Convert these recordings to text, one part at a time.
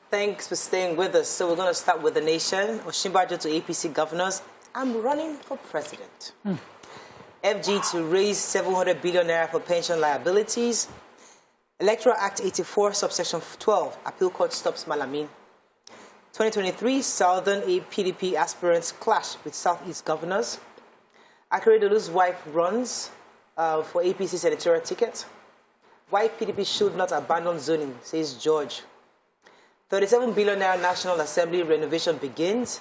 Thanks for staying with us. So we're going to start with the nation. Osinbajo to APC governors. I'm running for president. FG to raise 700 billion naira for pension liabilities. Electoral Act 84, subsection 12. Appeal court stops Malami. 2023, Southern PDP aspirants clash with Southeast governors. Akeredolu's wife runs for APC senatorial ticket. Why PDP should not abandon zoning, says George. 37 billion naira National Assembly renovation begins.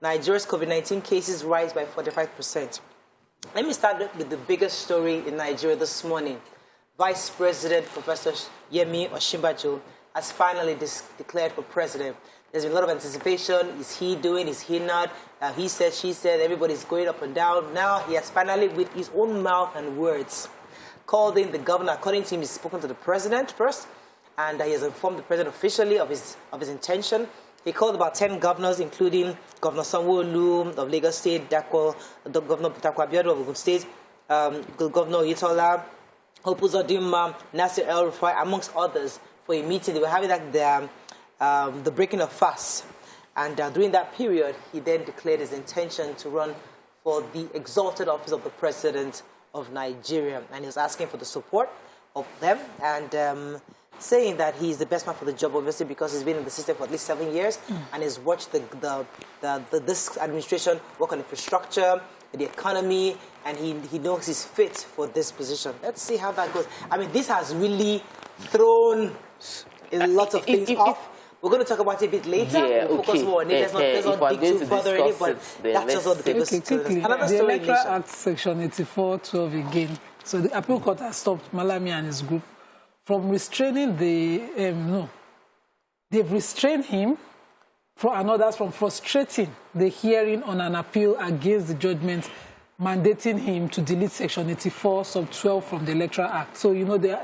Nigeria's COVID-19 cases rise by 45%. Let me start with the biggest story in Nigeria this morning. Vice President Professor Yemi Osinbajo has finally declared for president. There's been a lot of anticipation. Is he doing? Is he not? He said, she said, everybody's going up and down. Now he has finally, with his own mouth and words, called in the governor. According to him, he's spoken to the president first, and he has informed the president officially of his intention. He called about 10 governors, including Governor Sanwo-Olu of Lagos State, Governor Peter Abiodun of Ogun State, Governor Oyetola, Hope Uzodinma, Nasir El-Rufai, amongst others, for a meeting. They were having the breaking of fast. And during that period, he then declared his intention to run for the exalted office of the President of Nigeria. And he was asking for the support of them and saying that he's the best man for the job, obviously, because he's been in the system for at least 7 years and has watched this administration work on infrastructure, the economy, and he knows he's fit for this position. Let's see how that goes. I mean, this has really thrown a lot of things off. We're going to talk about it a bit later. Yeah, we'll focus more on it. Let's not dig too further in it, but that's just what the biggest quickly. The Electoral Act Section 84-12 again. So the appeal court has stopped Malami and his group from restraining they've restrained him and others from frustrating the hearing on an appeal against the judgment mandating him to delete Section 84, sub 12 from the Electoral Act. So, you know, the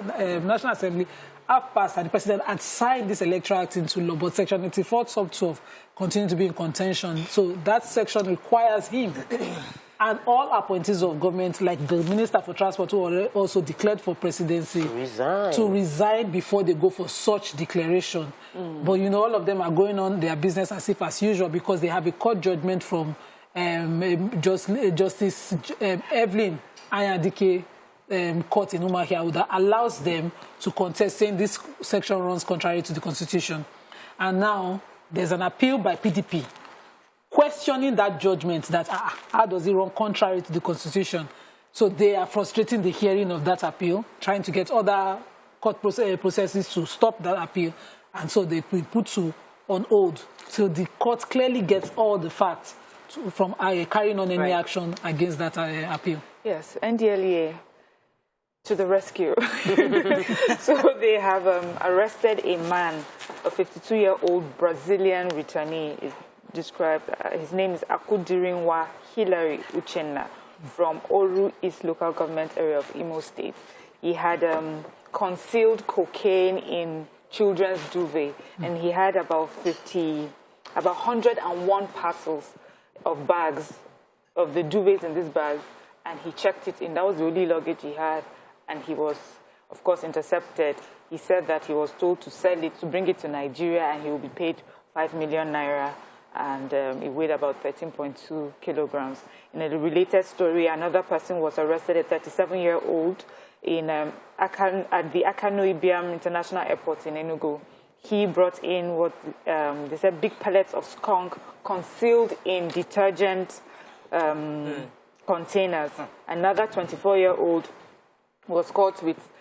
National Assembly have passed and the President had signed this Electoral Act into law, but Section 84, sub 12 continues to be in contention. So that section requires him and all appointees of government, like the Minister for Transport, who also declared for presidency, to resign before they go for such declaration. But, you know, all of them are going on their business as usual because they have a court judgment from Justice Evelyn Ayadike court in Umuahia that allows them to contest, saying this section runs contrary to the Constitution. And now there's an appeal by PDP questioning that judgment that how does it run contrary to the Constitution. So they are frustrating the hearing of that appeal, trying to get other court processes to stop that appeal. And so they will put on hold till the court clearly gets all the facts from carrying on any action against that appeal. Yes, NDLEA to the rescue. So they have arrested a man, a 52-year-old Brazilian returnee. Is described. His name is Akudirinwa Hilary Uchenna from Oru East local government area of Imo State. He had concealed cocaine in children's duvet, and he had about 101 parcels of bags, of the duvets in this bag, and he checked it in. That was the only luggage he had, and he was, of course, intercepted. He said that he was told to sell it, to bring it to Nigeria, and he will be paid 5 million naira, and it weighed about 13.2 kilograms. In a related story, another person was arrested, a 37-year-old, at the Akano Ibiam International Airport in Enugu. He brought in what they said big pellets of skunk concealed in detergent containers. Another 24-year-old was caught with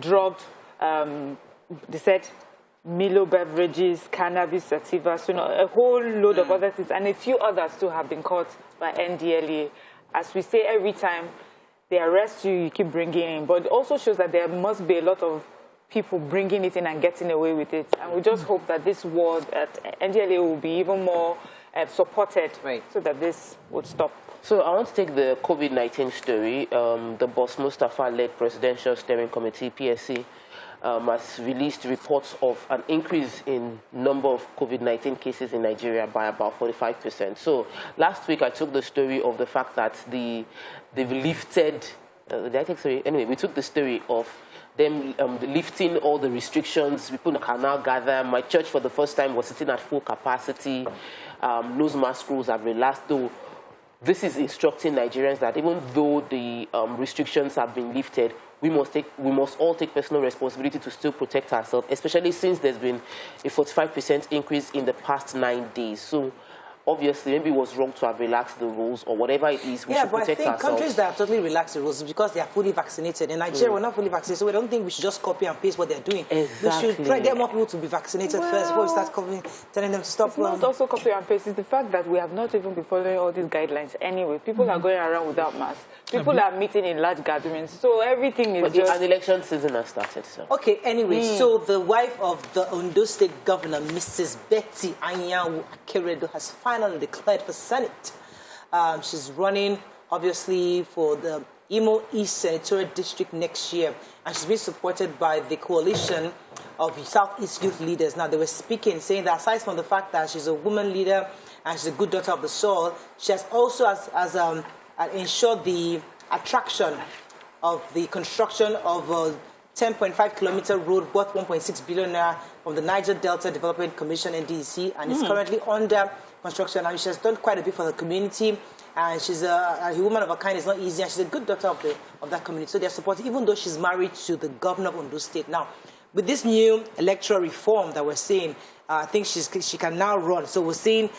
drugged, they said, Milo beverages, cannabis sativa, so a whole load of other things, and a few others too have been caught by NDLEA. As we say every time they arrest you, you keep bringing in, but it also shows that there must be a lot of people bringing it in and getting away with it, and we just hope that this war at NDLEA will be even more supported, so that this would stop. So I want to take the COVID-19 story. The Boss Mustafa-led Presidential Steering Committee, PSC, has released reports of an increase in number of COVID-19 cases in Nigeria by about 45%. So last week I took the story of the fact that they've lifted, we took the story of them lifting all the restrictions. People can now gather. My church for the first time was sitting at full capacity. Nose mask rules have relaxed, though. This is instructing Nigerians that even though the restrictions have been lifted, we must all take personal responsibility to still protect ourselves, especially since there's been a 45% increase in the past 9 days. So obviously, maybe it was wrong to have relaxed the rules or whatever it is. We should protect ourselves. Yeah, but I think countries that have totally relaxed the rules is because they are fully vaccinated. In Nigeria, we're not fully vaccinated, so we don't think we should just copy and paste what they're doing. Exactly. We should try to get more people to be vaccinated first before we start telling them to stop. It's not also copy and paste. It's the fact that we have not even been following all these guidelines anyway. People are going around without masks. People are meeting in large gatherings. So everything is just... An election season has started, so... Okay, anyway, so the wife of the Ondo State Governor, Mrs. Betty Anyanwu Akeredo, has finally declared for Senate. She's running, obviously, for the Imo East Senatorial District next year, and she's been supported by the coalition of Southeast youth leaders. Now, they were speaking, saying that aside from the fact that she's a woman leader and she's a good daughter of the soil, she has also ensured the attraction of the construction of a 10.5-kilometer road worth 1.6 billion naira from the Niger Delta Development Commission, NDLEA, and it's currently under construction. And she has done quite a bit for the community, and she's a woman of a kind. It's not easy, and she's a good daughter of that community. So they're supporting, even though she's married to the governor of Ondo State. Now, with this new electoral reform that we're seeing, I think she can now run. So we're seeing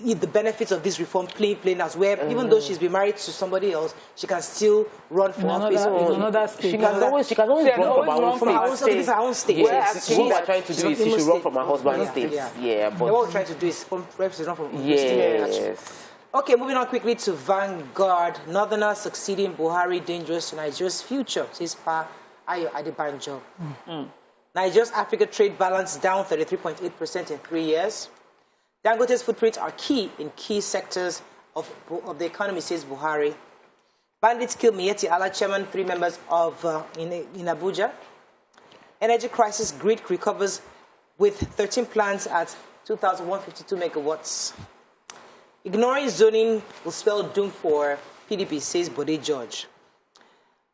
the benefits of this reform plain as where even though she's been married to somebody else, she can still run for office. Another state. She can always run from her own state. This is her own state. Yes. What we're trying to do is she should run from her husband's state. Yeah, but what we're trying to do is run from Ondo State. Okay, moving on quickly to Vanguard. Northerners succeeding Buhari dangerous to Nigeria's future, says Pa Ayo Adebanjo. Nigeria's Africa trade balance down 33.8% in 3 years. Dangote's footprints are key in key sectors of the economy, says Buhari. Bandits kill Miyetti Allah chairman, 3 members of in Abuja. Energy crisis, grid recovers with 13 plants at 2,152 megawatts. Ignoring zoning will spell doom for PDP, says Bode George.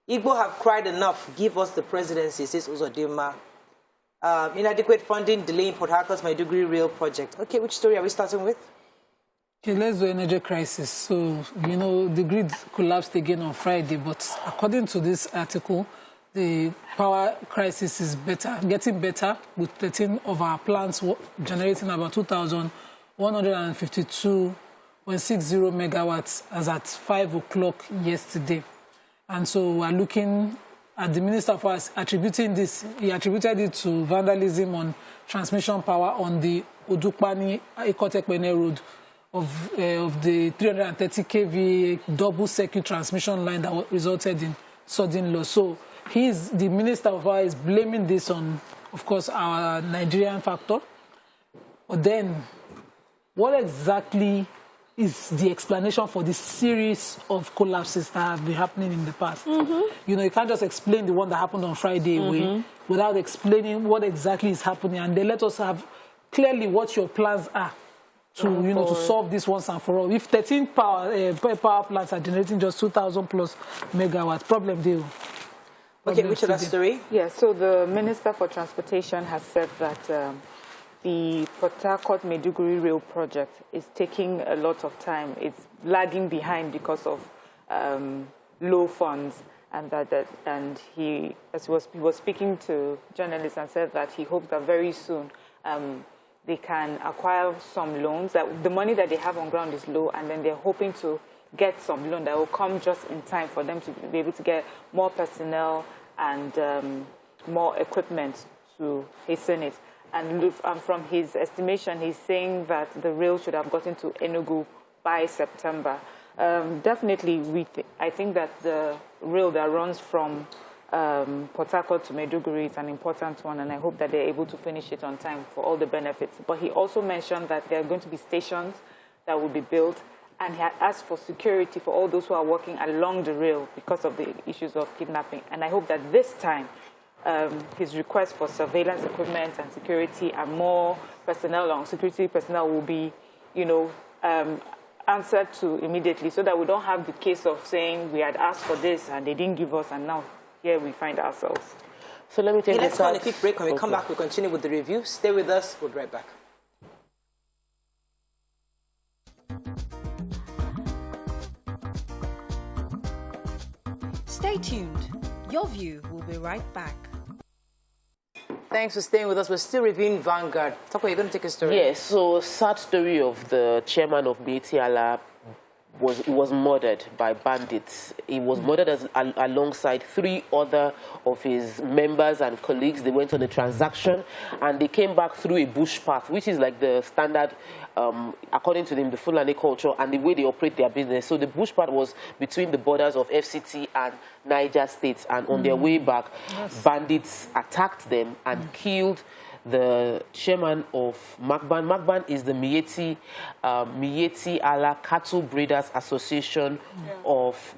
Igbo have cried enough. Give us the presidency, says Uzodinma. Inadequate funding, delaying Port Harcourt's Maiduguri Rail project. Okay, which story are we starting with? Okay, let's do energy crisis. So, the grid collapsed again on Friday, but according to this article, the power crisis is getting better, with 13 of our plants generating about 2,152.60 megawatts as at 5 o'clock yesterday. And so we're looking at the Minister for attributing this. He attributed it to vandalism on transmission power on the Odukpani-Ikotekpene road of the 330 kV double-circuit transmission line that resulted in sudden loss. So the Minister of Power is blaming this on, of course, our Nigerian factor. But then, what exactly is the explanation for this series of collapses that have been happening in the past? You can't just explain the one that happened on Friday away without explaining what exactly is happening. And they let us have clearly what your plans are to, to solve this once and for all. If 13 power plants are generating just 2,000 plus megawatts, problem deal. Okay, which other story? Yeah, so the Minister for Transportation has said that the Port Harcourt Maiduguri Rail project is taking a lot of time. It's lagging behind because of low funds, and he was speaking to journalists and said that he hopes that very soon they can acquire some loans. That the money that they have on ground is low, and then they're hoping to get some loan that will come just in time for them to be able to get more personnel and more equipment to hasten it. And from his estimation, he's saying that the rail should have gotten to Enugu by September. Definitely, I think that the rail that runs from Port Harcourt to Maiduguri is an important one, and I hope that they're able to finish it on time for all the benefits. But he also mentioned that there are going to be stations that will be built, and he had asked for security for all those who are working along the rail because of the issues of kidnapping. And I hope that this time, his request for surveillance equipment and security and more personnel, security personnel will be, answered to immediately, so that we don't have the case of saying we had asked for this and they didn't give us, and now here we find ourselves. So let me take let's call a quick break. When we come back, we'll continue with the review. Stay with us. We'll be right back. Stay tuned. Your View will be right back. Thanks for staying with us. We're still reviewing Vanguard. Toko, you're going to take a story? Yes, so sad story of the chairman of NDLEA was murdered by bandits. He was murdered alongside 3 other of his members and colleagues. They went on a transaction and they came back through a bush path, which is like the standard, according to them, the Fulani culture and the way they operate their business. So the bush path was between the borders of FCT and Niger State, and on their way back, bandits attacked them and killed the chairman of Magban. Magban is the Miyetti Ala Cattle Breeders Association of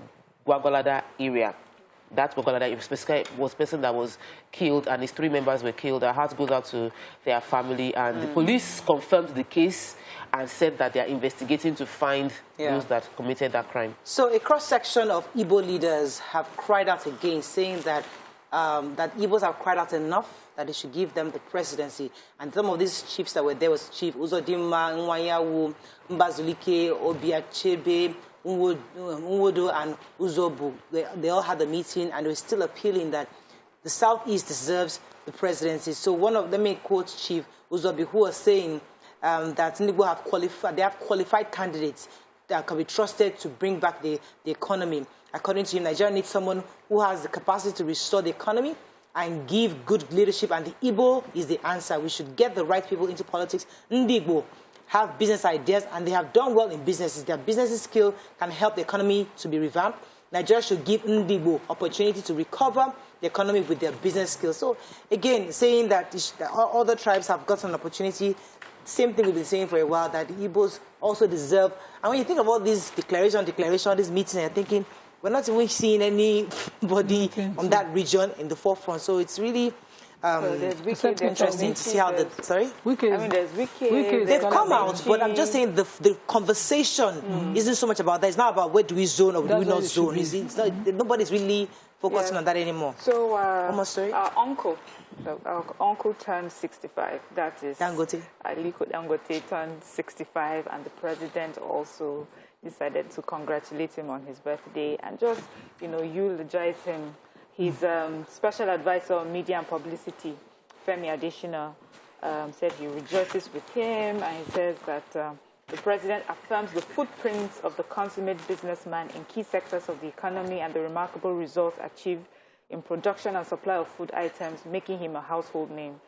Gwagwalada area. That Gwagwalada was the person that was killed, and his 3 members were killed. Our heart goes out to their family, and the police confirmed the case and said that they are investigating to find those that committed that crime. So a cross-section of Igbo leaders have cried out again, saying that that Igbos have cried out enough, that they should give them the presidency. And some of these chiefs that were there was Chief Uzodimma, Nwanyawu, Mbazulike, Obiachebe, Nwodo, and Uzobu. They all had a meeting, and they were still appealing that the Southeast deserves the presidency. So let me quote Chief Uzobi, who was saying that Igbo have qualified candidates that can be trusted to bring back the economy. According to him, Nigeria needs someone who has the capacity to restore the economy and give good leadership, and the Igbo is the answer. We should get the right people into politics. Ndi Igbo have business ideas, and they have done well in businesses. Their business skill can help the economy to be revamped. Nigeria should give Ndi Igbo opportunity to recover the economy with their business skills. So, again, saying that other tribes have gotten an opportunity, same thing we've been saying for a while, that the Igbos also deserve. And when you think about this declaration, this meeting, you're thinking, we're not even seeing anybody on that region in the forefront. So it's really interesting to see how there's Wiki. They've come out, but I'm just saying the conversation isn't so much about that. It's not about where do we zone or do we not zone. It's not, nobody's really focusing on that anymore. So our uncle turned 65. That is Dangote. Aliko Dangote turned 65, and the president also decided to congratulate him on his birthday and just, eulogize him. His special advisor on media and publicity, Femi Adesina, said he rejoices with him, and he says that the president affirms the footprint of the consummate businessman in key sectors of the economy and the remarkable results achieved in production and supply of food items, making him a household name.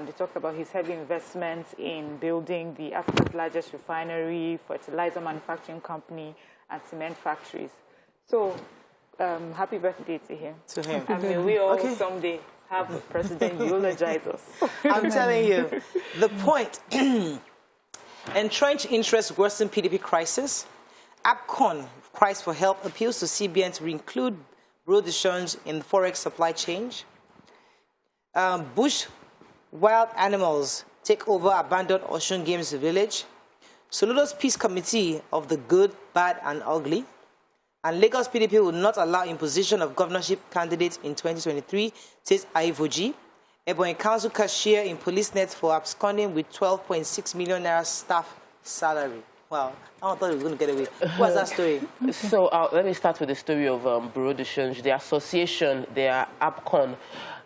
They talked about his heavy investments in building the Africa's largest refinery, fertilizer manufacturing company, and cement factories. So, happy birthday to him. And may we all someday have the president eulogize us. I'm telling you, the point. Entrenched interest worsen PDP crisis. APCON cries for help, appeals to CBN to include bureau decisions in the Forex supply chain. Bush wild animals take over abandoned Osun Games village. Soludo's Peace Committee of the Good, Bad, and Ugly. And Lagos PDP will not allow imposition of governorship candidates in 2023, says Aivoji. Ebonyi Council cashier in police net for absconding with 12.6 million naira staff salary. Wow, I thought he was going to get away. What's that story? So let me start with the story of Bureau de Change. The association, their APCON,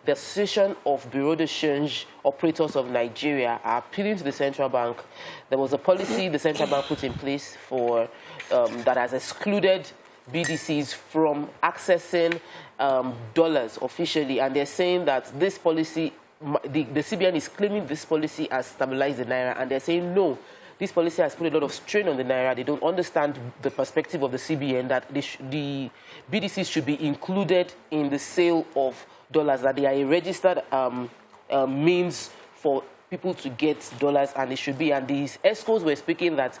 the Association of Bureau de Change Operators of Nigeria, are appealing to the central bank. There was a policy the central bank put in place for that has excluded BDCs from accessing dollars officially, and they're saying that this policy, the CBN is claiming this policy has stabilized the naira, and they're saying no. This policy has put a lot of strain on the naira. They don't understand the perspective of the CBN that the BDCs should be included in the sale of dollars, that they are a registered means for people to get dollars, and it should be. And these ESCOs were speaking that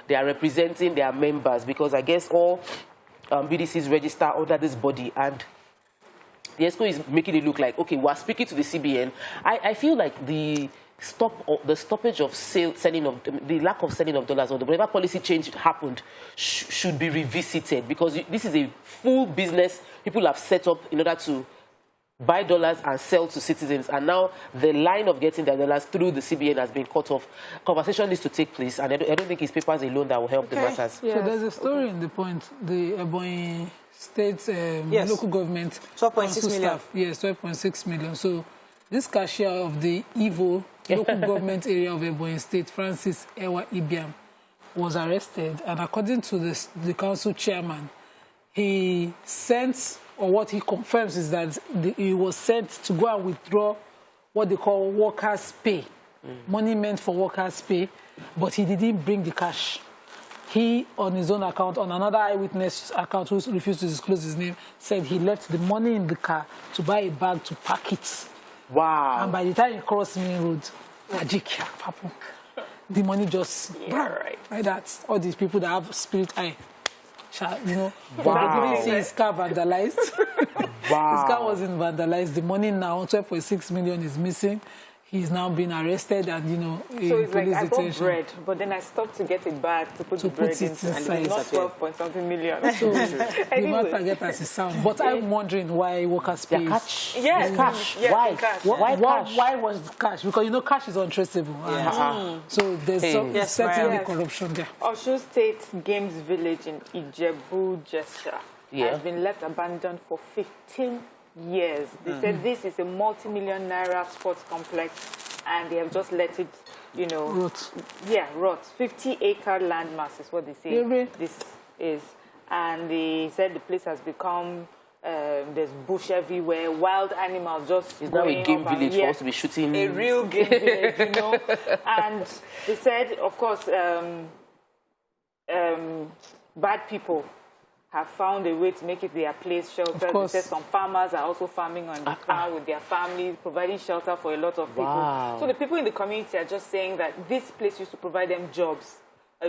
they are representing their members, because I guess all BDCs register under this body, and the ESCO is making it look like, okay, we're speaking to the CBN. I feel like the stoppage of the lack of selling of dollars, or whatever policy change happened, should be revisited, because this is a full business people have set up in order to buy dollars and sell to citizens, and now the line of getting their dollars through the CBN has been cut off. Conversation needs to take place, and I don't think it's papers alone that will help the matters. Yes. So there's a story in the point, the Ebonyi State local government 12.6 million. Yes, 12.6 million. So this cashier of the Ivo local government area of Ebonyi State, Francis Ewa Ibiam, was arrested, and according to the council chairman, he sent, or what he confirms is that he was sent to go and withdraw what they call workers' pay, money meant for workers' pay, but he didn't bring the cash. He, on his own account, on another eyewitness account who refused to disclose his name, said he left the money in the car to buy a bag to pack it. Wow. And by the time he crossed main road, the money just, like that. All these people that have spirit eye. You know, wow. They didn't see his car vandalized. Wow. His car wasn't vandalized. The money now, 12.6 million, is missing. He's now been arrested and, you know, so it's like, I bought detention. bread, but then I stopped to get a bag to put the bread into. And not 12-point-something million. So anyway. the matter get as it sounds. But I'm wondering why workers pay. Cash. Yes, cash. Yes, Why? Cash. Why cash? Why was cash? Because, you know, cash is untraceable. So there's certainly corruption there. Osun State Games Village in Ijebu-Jesha has been left abandoned for 15 years. They said this is a multi-million naira sports complex, and they have just let it, you know, Rot. Yeah, rot. 50-acre land mass is what they say. Really? This is, and they said the place has become. There's bush everywhere, wild animals just. It's now a game village for us to be shooting. A real game village, you know. And they said, of course, bad people have found a way to make it their place, shelter. They said some farmers are also farming on the farm with their families, providing shelter for a lot of people. Wow. So the people in the community are just saying that this place used to provide them jobs,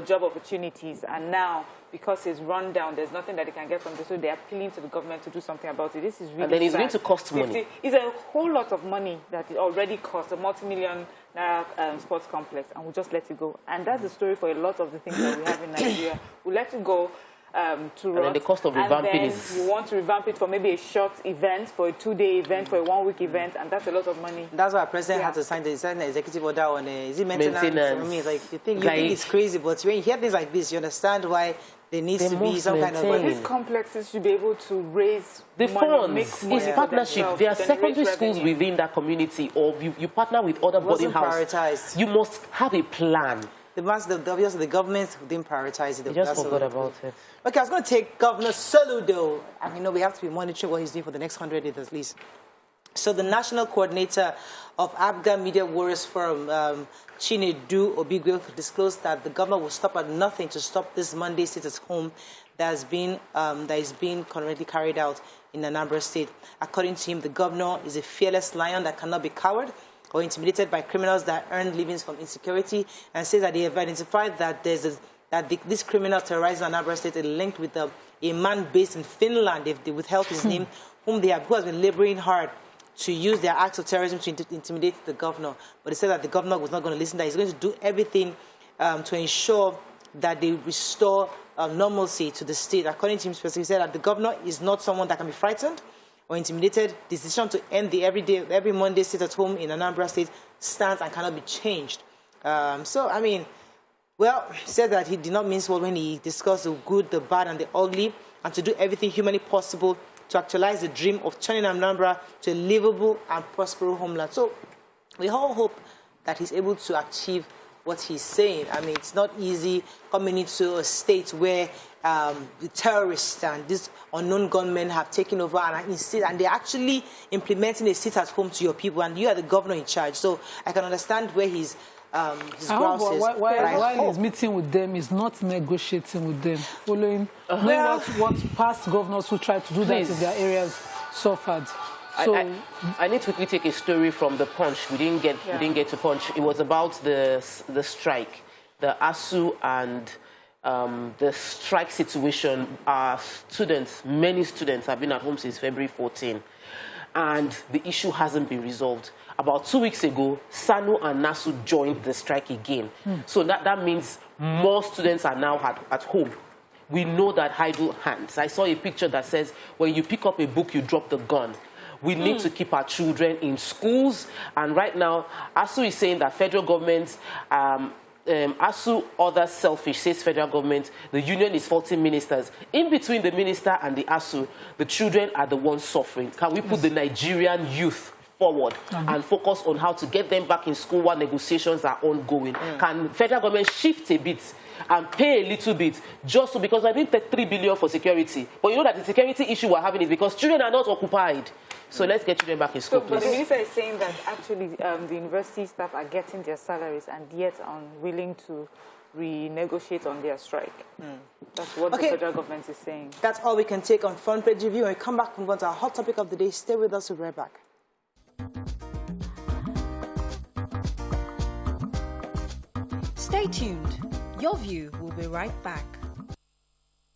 job opportunities, and now, because it's run down, there's nothing that they can get from this, so they're appealing to the government to do something about it. This is really And then it's sad. going to cost money. It's a whole lot of money that it already costs, a multi-million naira sports complex, and we'll just let it go. And that's the story for a lot of the things that we have in Nigeria. We'll let it go. To run. And then the cost of revamping and then is... you want to revamp it for maybe a short event, for a 2-day event, for a 1-week event, and that's a lot of money. That's why our president had to sign an executive order on is it maintenance? I mean, it's like you think it's crazy, but when you hear things like this, you understand why there needs to be some kind of money. These complexes should be able to raise the money, funds. It's partnership. There are secondary schools within that community, or you partner with other boarding houses. You must have a plan. Obviously, the government didn't prioritize it. They just forgot about it. Okay, I was going to take Governor Soludo. And, you know, we have to be monitoring what he's doing for the next 100 days at least. So the national coordinator of ABGA Media Warriors Forum, Chinedu Obigwe, disclosed that the governor will stop at nothing to stop this Monday sit at home that is being currently carried out in Anambra State. According to him, the governor is a fearless lion that cannot be cowed or intimidated by criminals that earn livings from insecurity, and says that they have identified that this criminal terrorizing Anambra State is linked with a man based in Finland. They withheld his name, who has been laboring hard to use their acts of terrorism to intimidate the governor. But they said that the governor was not going to listen, that he's going to do everything to ensure that they restore normalcy to the state. According to him specifically, he said that the governor is not someone that can be frightened or intimidated. The decision to end the every Monday sit at home in Anambra State stands and cannot be changed. So, I mean, well, he said that he did not mince words when he discussed the good, the bad, and the ugly, and to do everything humanly possible to actualize the dream of turning Anambra to a livable and prosperous homeland. So, we all hope that he's able to achieve what he's saying. I mean, it's not easy coming into a state where the terrorists and these unknown gunmen have taken over and they're actually implementing a sit-at-home to your people, and you are the governor in charge. So I can understand where his grouse is. While he's meeting with them, he's not negotiating with them, following what past governors who tried to do that in their areas suffered. So I need to quickly take a story from the Punch. We didn't get to Punch. It was about the strike, the ASU and the strike situation. Our students, many students, have been at home since February 14, and the issue hasn't been resolved. About 2 weeks ago, SANU and NASU joined the strike again. So that means more students are now at home. We know that idle hands. I saw a picture that says, when you pick up a book, you drop the gun. We need to keep our children in schools. And right now, ASU is saying that federal government, ASU, other selfish, says federal government, the union is faulting ministers. In between the minister and the ASU, the children are the ones suffering. Can we put the Nigerian youth forward and focus on how to get them back in school while negotiations are ongoing? Can federal government shift a bit and pay a little bit just so, because I need 3 billion for security, but you know that the security issue we're having is because children are not occupied. So let's get children back in school, But please. the minister is saying that actually the university staff are getting their salaries and yet unwilling to renegotiate on their strike. That's what the federal government is saying. That's all we can take on Front Page Review. When we come back, move on to our hot topic of the day. Stay with us. We'll be right back. Stay tuned. Your View will be right back.